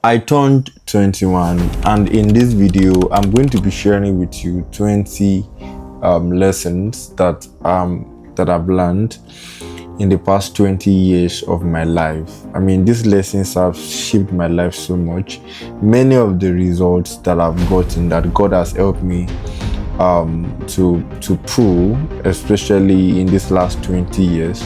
I turned 21, and in this video I'm going to be sharing with you 20 lessons that I've learned in the past 20 years of my life. I mean, these lessons have shaped my life so much. Many of the results that I've gotten, that God has helped me to prove, especially in this last 20 years,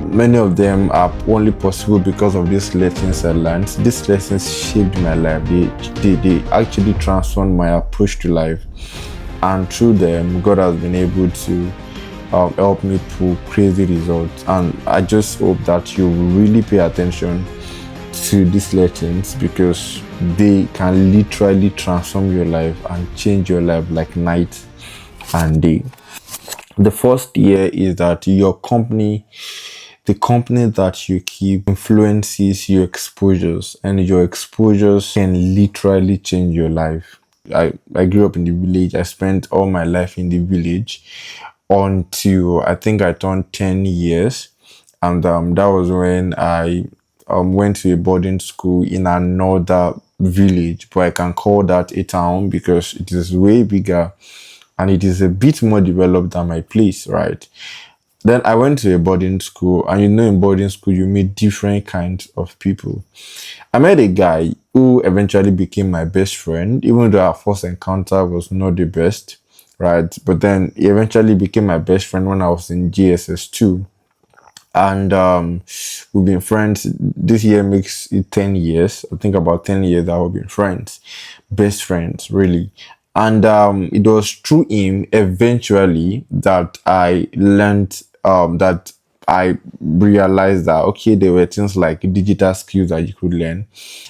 many of them are only possible because of these lessons I learned. These lessons shaped my life. They actually transformed my approach to life, and through them God has been able to help me pull crazy results. And I just hope that you really pay attention to these lessons, because they can literally transform your life and change your life like night and day. The first year is that the company that you keep influences your exposures, and your exposures can literally change your life. I grew up in the village. I spent all my life in the village until I think I turned 10 years. And that was when I went to a boarding school in another village, but I can call that a town because it is way bigger and it is a bit more developed than my place, right? Then I went to a boarding school, and in boarding school, you meet different kinds of people. I met a guy who eventually became my best friend, even though our first encounter was not the best, right? But then he eventually became my best friend when I was in GSS2. And we've been friends. This year makes it 10 years. I think about 10 years that we've been friends, best friends, really. And it was through him eventually that I learned, that I realized that, okay, there were things like digital skills that you could learn.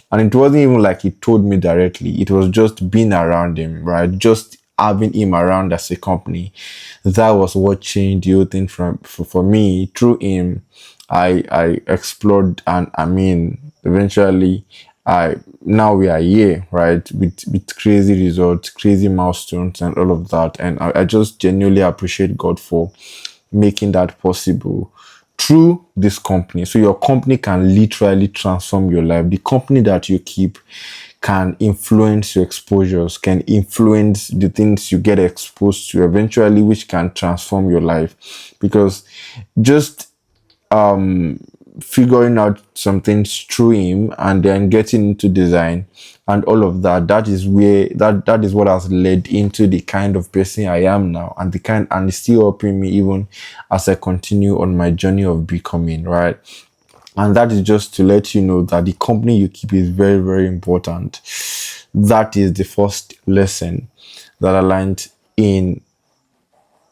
And it wasn't even like he told me directly, it was just being around him, right? Just having him around as a company. That was what changed the whole thing for me. Through him, I explored, and I mean, eventually, I now we are here, right, with crazy results, crazy milestones, and all of that. And I just genuinely appreciate God for making that possible through this company. So your company can literally transform your life. The company that you keep can influence your exposures, can influence the things you get exposed to eventually, which can transform your life. Because just figuring out some things through him and then getting into design and all of that, that is where that is what has led into the kind of person I am now, and it's still helping me even as I continue on my journey of becoming, right? And that is just to let you know that the company you keep is very, very important. That is the first lesson that I learned in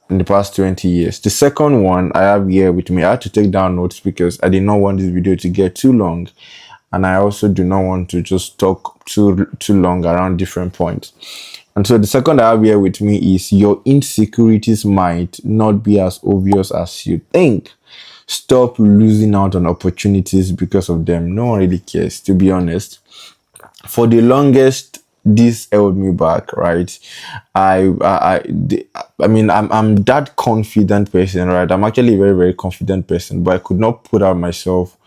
the past 20 years. The second one I have here with me, I had to take down notes because I did not want this video to get too long. And I also do not want to just talk too long around different points. And so the second I have here with me is, your insecurities might not be as obvious as you think. Stop losing out on opportunities because of them. No one really cares, to be honest. For the longest, this held me back, right? I mean, I'm that confident person, right? I'm actually a very, very confident person, but I could not put out myself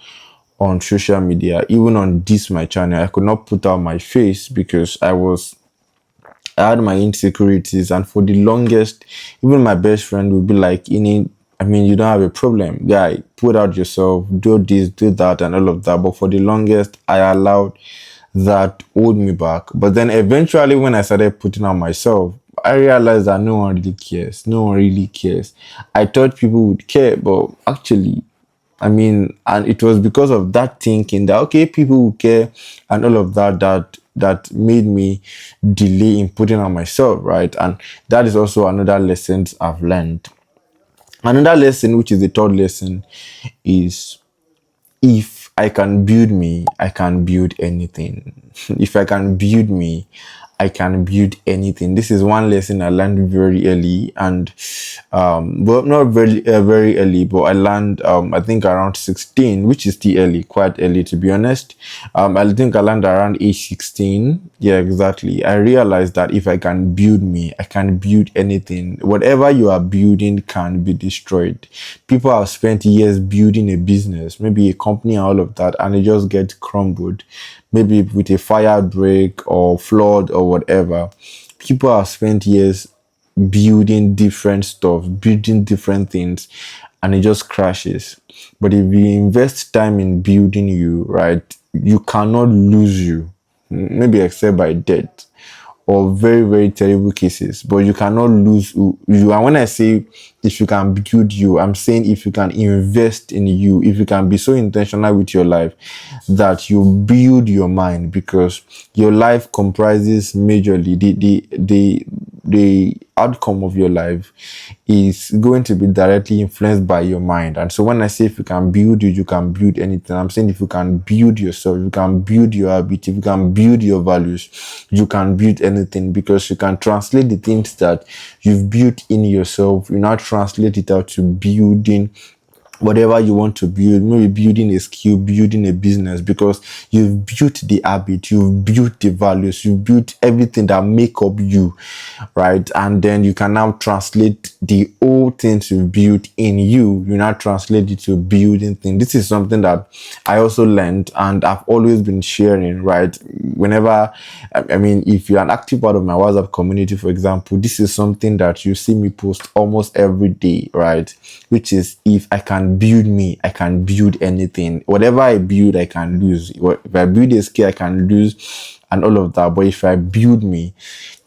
on social media, even on this my channel. I could not put out my face because I had my insecurities. And for the longest, even my best friend would be like, I mean, you don't have a problem, guy. Put out yourself, do this, do that, and all of that. But for the longest, I allowed that hold me back. But then eventually, when I started putting out myself, I realized that no one really cares. No one really cares. I thought people would care, but actually, I mean, and it was because of that thinking that, okay, people will care and all of that made me delay in putting on myself, right? And that is also another lesson I've learned. Another lesson, which is the third lesson, is, if I can build me, I can build anything. If I can build me, I can build anything. This is one lesson I learned very early, and well, not very early, but I learned I think around 16, which is still early, quite early to be honest. I think I learned around age 16. Yeah, exactly. I realized that if I can build me, I can build anything. Whatever you are building can be destroyed. People have spent years building a business, maybe a company and all of that, and it just gets crumbled, maybe with a fire break or flood or whatever. People have spent years building different stuff, building different things, and it just crashes. But if you invest time in building you, right, you cannot lose you, maybe except by death or very, very terrible cases, but you cannot lose you. And when I say if you can build you, I'm saying if you can invest in you, if you can be so intentional with your life that you build your mind, because your life comprises majorly the outcome of your life is going to be directly influenced by your mind. And so when I say if you can build you can build anything, I'm saying if you can build yourself, you can build your habit, if you can build your values, you can build anything, because you can translate the things that you've built in yourself, you now translate it out to building whatever you want to build, maybe building a skill, building a business, because you've built the habit, you've built the values, you've built everything that make up you, right? And then you can now translate the old things you built in you now translate it to building things. This is something that I also learned, and I've always been sharing, right? Whenever, I mean, if you're an active part of my WhatsApp community, for example, this is something that you see me post almost every day, right? Which is, if I can build me, I can build anything. Whatever I build, I can lose. If I build a skill, I can lose, and all of that. But if I build me,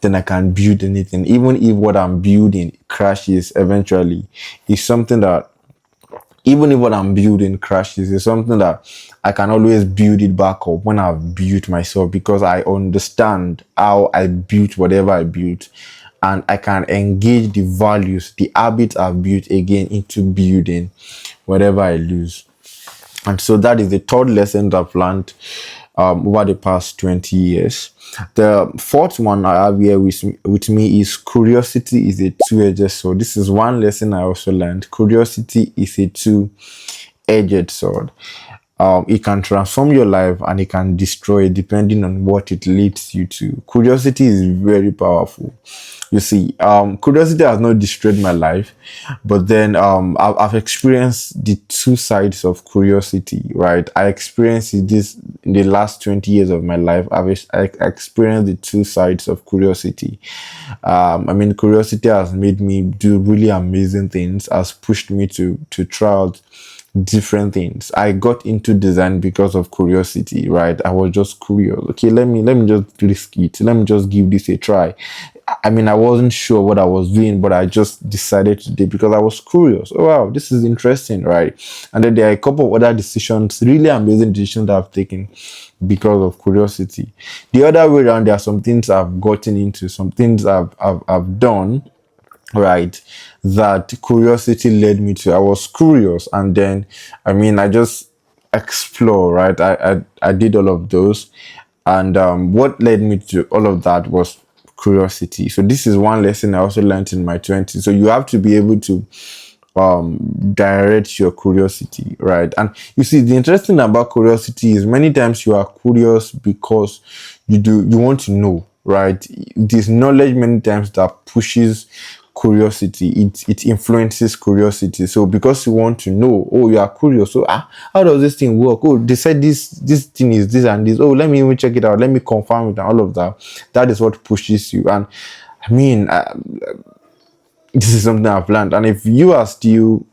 then I can build anything. Even if what I'm building crashes eventually, it's something that, even if what I'm building crashes, it's something that I can always build it back up when I've built myself, because I understand how I built whatever I built, and I can engage the values, the habits I've built again into building whatever I lose. And so that is the third lesson I've learned over the past 20 years. The fourth one I have here with me is curiosity is a two-edged sword. This is one lesson I also learned. Curiosity is a two-edged sword. It can transform your life and it can destroy it depending on what it leads you to. Curiosity is very powerful. You see, curiosity has not destroyed my life, but then I've experienced the two sides of curiosity, right? I experienced this in the last 20 years of my life. I experienced the two sides of curiosity. I mean, curiosity has made me do really amazing things, has pushed me to try out different things. I got into design because of curiosity, right? I was just curious. Okay, let me just risk it. Let me just give this a try. I mean, I wasn't sure what I was doing, but I just decided to do it because I was curious. Oh wow, this is interesting, right? And then there are a couple of other decisions, really amazing decisions that I've taken because of curiosity. The other way around, there are some things I've gotten into, some things I've done, right, that curiosity led me to. I was curious, and then I mean, I just explore, right? I did all of those, and what led me to all of that was curiosity. So this is one lesson I also learned in my 20s. So you have to be able to direct your curiosity, right? And you see, the interesting thing about curiosity is many times you are curious because you want to know, right? This knowledge many times that pushes curiosity, it influences curiosity. So because you want to know, oh, you are curious, so how does this thing work? Oh, they said this thing is this and this. Oh, let me even check it out, let me confirm it, and all of that is what pushes you. And I mean, this is something I've learned. And if you are still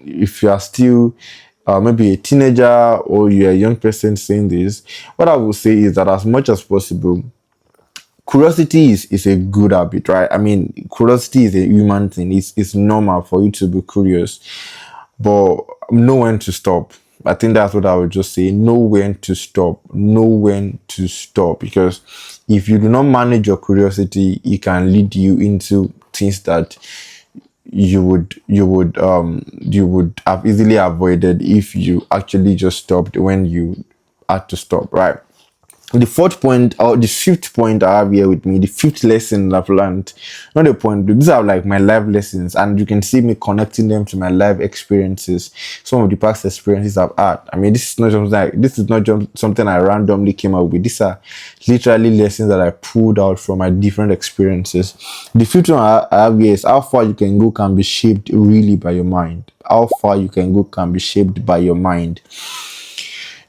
maybe a teenager or you're a young person saying this, what I will say is that as much as possible, curiosity is a good habit, right? I mean, curiosity is a human thing. It's normal for you to be curious, but know when to stop. I think that's what I would just say. Know when to stop. Know when to stop. Because if you do not manage your curiosity, it can lead you into things that you would have easily avoided if you actually just stopped when you had to stop, right? The fourth point, or the fifth point I have here with me, the fifth lesson I've learned, not a point, these are like my life lessons, and you can see me connecting them to my life experiences, some of the past experiences I've had. I mean, this is not just something I randomly came up with. These are literally lessons that I pulled out from my different experiences. The fifth one I have here is how far you can go can be shaped really by your mind. How far you can go can be shaped by your mind.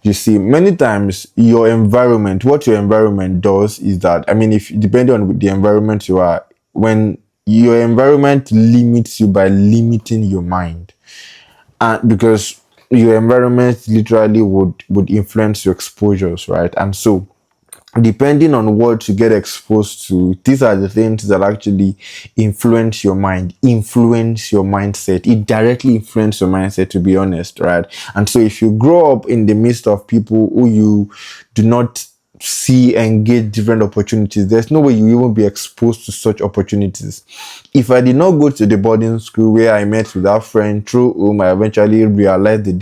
You see, many times your environment, what your environment does is that, I mean, if depending on the environment you are, when your environment limits you by limiting your mind, and because your environment literally would influence your exposures, right? And so depending on what you get exposed to, these are the things that actually influence your mind, influence your mindset. It directly influences your mindset, to be honest, right? And so if you grow up in the midst of people who you do not see and get different opportunities, there's no way you won't be exposed to such opportunities. If I did not go to the boarding school where I met with that friend through whom I eventually realized the